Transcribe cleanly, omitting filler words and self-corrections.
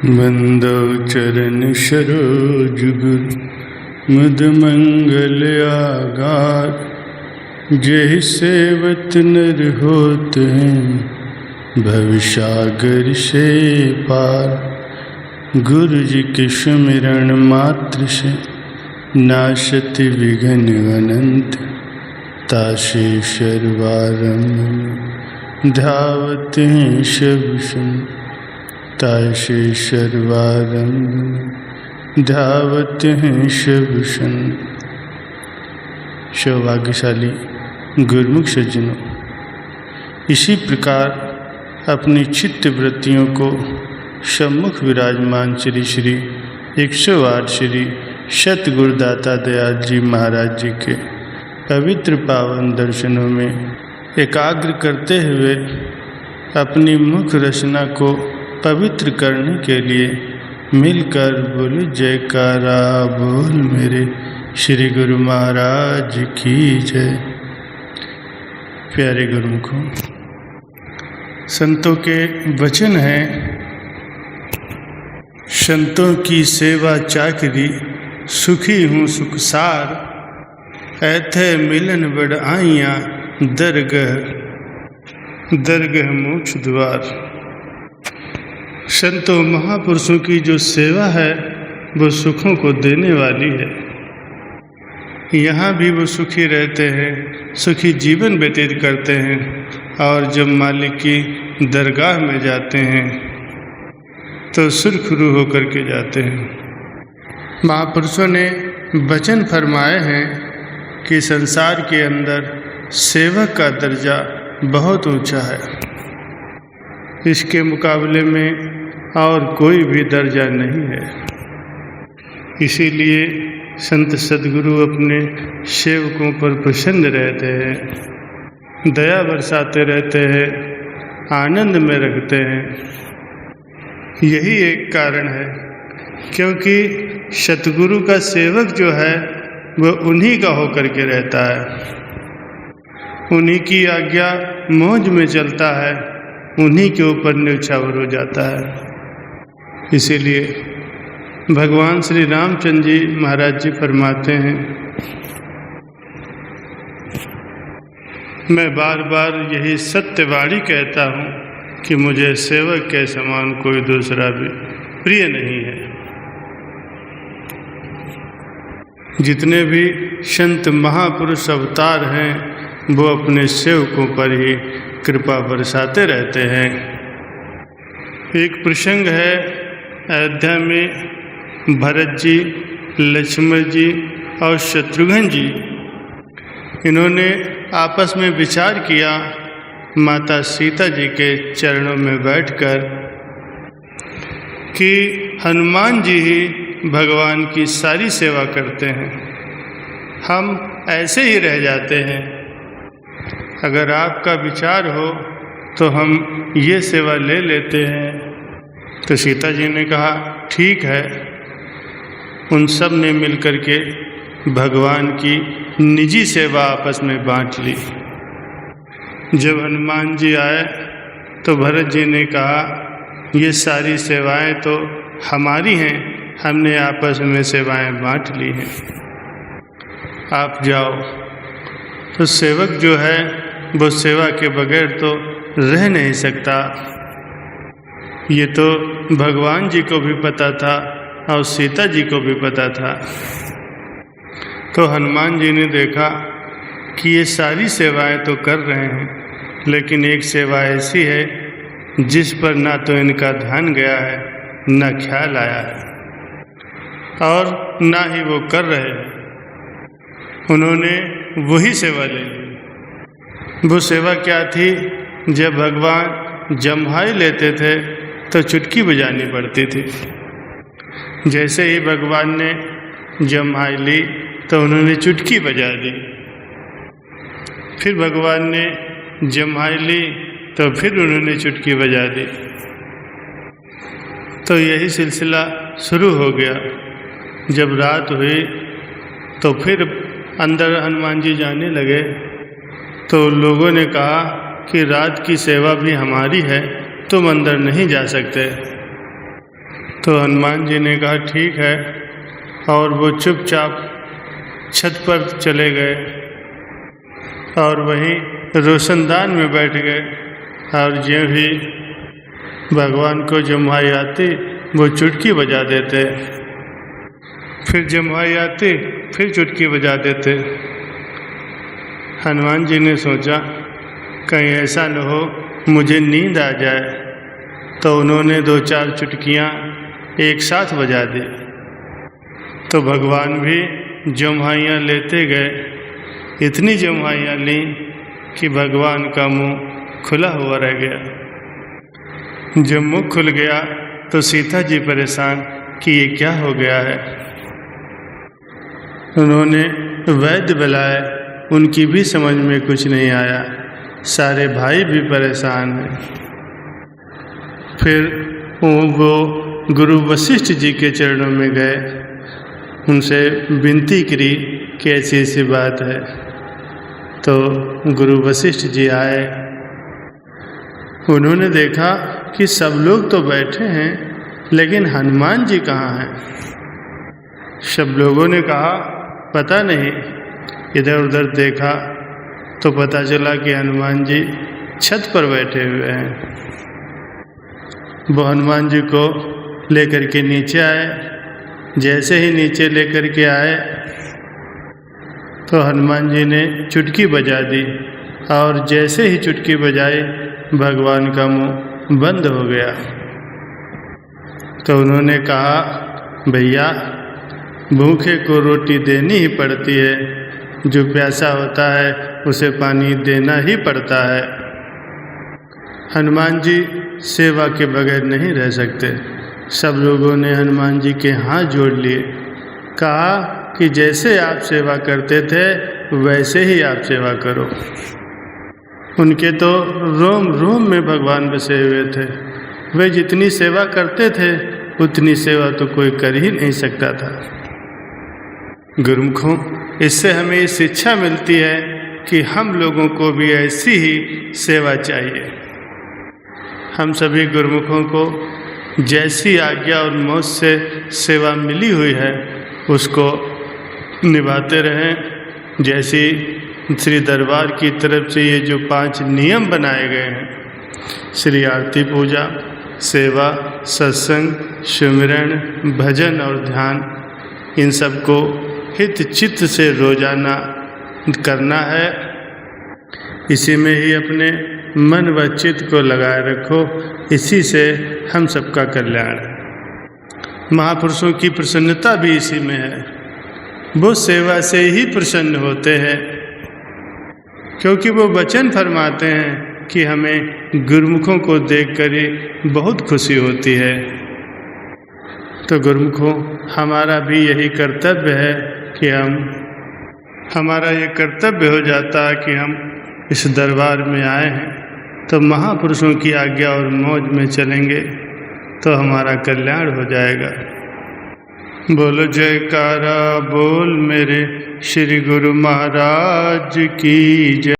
बंदो चरण सरोज गुर मुद मंगल आगार। जेहि सेवत नर होत हैं भवसागर से पार। गुरु जी के सुमिरन मात्र से नाशत विघ्न अनंत। तासे सर्वारंभ धावत हैं सब संत। तासे सर्वारंभ धावत हैं सब संत। सौभाग्यशाली गुरुमुख सज्जनों, इसी प्रकार अपनी चित्त वृत्तियों को सम्मुख विराजमान श्री श्री 108 श्री सतगुरुदाता दयाल जी महाराज जी के पवित्र पावन दर्शनों में एकाग्र करते हुए अपनी मुख रचना को पवित्र करने के लिए मिलकर बोलो जयकारा बोल मेरे श्री गुरु महाराज की जय। प्यारे गुरुमुखों, संतों के वचन हैं, संतों की सेवा चाकरी सुखी हूँ सुखसार। ऐथे मिलन बड़ आइयाँ दरगह दरगह मोक्ष द्वार। संतों महापुरुषों की जो सेवा है वो सुखों को देने वाली है। यहाँ भी वो सुखी रहते हैं, सुखी जीवन व्यतीत करते हैं और जब मालिक की दरगाह में जाते हैं तो सुरखरू होकर के जाते हैं। महापुरुषों ने वचन फरमाए हैं कि संसार के अंदर सेवक का दर्जा बहुत ऊंचा है, इसके मुकाबले में और कोई भी दर्जा नहीं है। इसीलिए संत सद्गुरु अपने सेवकों पर प्रसन्न रहते हैं, दया बरसाते रहते हैं, आनंद में रखते हैं। यही एक कारण है, क्योंकि सतगुरु का सेवक जो है वह उन्हीं का होकर के रहता है, उन्हीं की आज्ञा मौज में चलता है, उन्हीं के ऊपर न्यौछावर हो जाता है। इसीलिए भगवान श्री रामचंद्र जी महाराज जी फरमाते हैं, मैं बार बार यही सत्यवाणी कहता हूँ कि मुझे सेवक के समान कोई दूसरा भी प्रिय नहीं है। जितने भी संत महापुरुष अवतार हैं वो अपने सेवकों पर ही कृपा बरसाते रहते हैं। एक प्रसंग है, अयोध्या में भरत जी, लक्ष्मण जी और शत्रुघ्न जी, इन्होंने आपस में विचार किया माता सीता जी के चरणों में बैठकर कि हनुमान जी ही भगवान की सारी सेवा करते हैं, हम ऐसे ही रह जाते हैं। अगर आपका विचार हो तो हम ये सेवा ले लेते हैं। तो सीता जी ने कहा ठीक है। उन सब ने मिलकर के भगवान की निजी सेवा आपस में बांट ली। जब हनुमान जी आए तो भरत जी ने कहा ये सारी सेवाएं तो हमारी हैं, हमने आपस में सेवाएं बांट ली हैं, आप जाओ। तो सेवक जो है वो सेवा के बगैर तो रह नहीं सकता। ये तो भगवान जी को भी पता था और सीता जी को भी पता था। तो हनुमान जी ने देखा कि ये सारी सेवाएं तो कर रहे हैं, लेकिन एक सेवा ऐसी है जिस पर ना तो इनका ध्यान गया है, ना ख्याल आया है और ना ही वो कर रहे हैं। उन्होंने वही सेवा ले ली। वो सेवा क्या थी? जब भगवान जम्हाई लेते थे तो चुटकी बजानी पड़ती थी। जैसे ही भगवान ने जम्हाई ली तो उन्होंने चुटकी बजा दी। फिर भगवान ने जम्हाई ली तो फिर उन्होंने चुटकी बजा दी। तो यही सिलसिला शुरू हो गया। जब रात हुई तो फिर अंदर हनुमान जी जाने लगे तो लोगों ने कहा कि रात की सेवा भी हमारी है, तुम अंदर नहीं जा सकते। तो हनुमान जी ने कहा ठीक है, और वो चुपचाप छत पर चले गए और वहीं रोशनदान में बैठ गए। और ज्यों ही भगवान को जम्हाई आती वो चुटकी बजा देते, फिर जम्हाई आती फिर चुटकी बजा देते। हनुमान जी ने सोचा कहीं ऐसा न हो मुझे नींद आ जाए, तो उन्होंने 2-4 चुटकियाँ एक साथ बजा दी। तो भगवान भी जम्हाइयाँ लेते गए, इतनी जम्हाइयाँ लीं कि भगवान का मुंह खुला हुआ रह गया। जब मुंह खुल गया तो सीता जी परेशान कि ये क्या हो गया है। उन्होंने वैद्य बुलाए, उनकी भी समझ में कुछ नहीं आया, सारे भाई भी परेशान हैं। फिर वो गुरु वशिष्ठ जी के चरणों में गए, उनसे विनती करी कि ऐसी ऐसी बात है। तो गुरु वशिष्ठ जी आए, उन्होंने देखा कि सब लोग तो बैठे हैं लेकिन हनुमान जी कहाँ हैं। सब लोगों ने कहा पता नहीं, इधर उधर देखा तो पता चला कि हनुमान जी छत पर बैठे हुए हैं। वो हनुमान जी को लेकर के नीचे आए। जैसे ही नीचे लेकर के आए तो हनुमान जी ने चुटकी बजा दी, और जैसे ही चुटकी बजाई भगवान का मुंह बंद हो गया। तो उन्होंने कहा भैया, भूखे को रोटी देनी ही पड़ती है, जो प्यासा होता है उसे पानी देना ही पड़ता है। हनुमान जी सेवा के बगैर नहीं रह सकते। सब लोगों ने हनुमान जी के हाथ जोड़ लिए, कहा कि जैसे आप सेवा करते थे वैसे ही आप सेवा करो। उनके तो रोम रोम में भगवान बसे हुए थे। वे जितनी सेवा करते थे उतनी सेवा तो कोई कर ही नहीं सकता था। गुरुमुखों, इससे हमें ये शिक्षा मिलती है कि हम लोगों को भी ऐसी ही सेवा चाहिए। हम सभी गुरुमुखों को जैसी आज्ञा और मौज से सेवा मिली हुई है उसको निभाते रहें। जैसी श्री दरबार की तरफ से ये जो 5 नियम बनाए गए हैं, श्री आरती पूजा, सेवा, सत्संग, सुमिरन, भजन और ध्यान, इन सबको हित चित्त से रोजाना करना है। इसी में ही अपने मन व चित्त को लगाए रखो, इसी से हम सबका कल्याण है। महापुरुषों की प्रसन्नता भी इसी में है। वो सेवा से ही प्रसन्न होते हैं, क्योंकि वो वचन फरमाते हैं कि हमें गुरुमुखों को देखकर ही बहुत खुशी होती है। तो गुरुमुखों, हमारा भी यही कर्तव्य है कि हमारा ये कर्तव्य हो जाता है कि हम इस दरबार में आए हैं तो महापुरुषों की आज्ञा और मौज में चलेंगे तो हमारा कल्याण हो जाएगा। बोलो जयकारा बोल मेरे श्री गुरु महाराज की जय।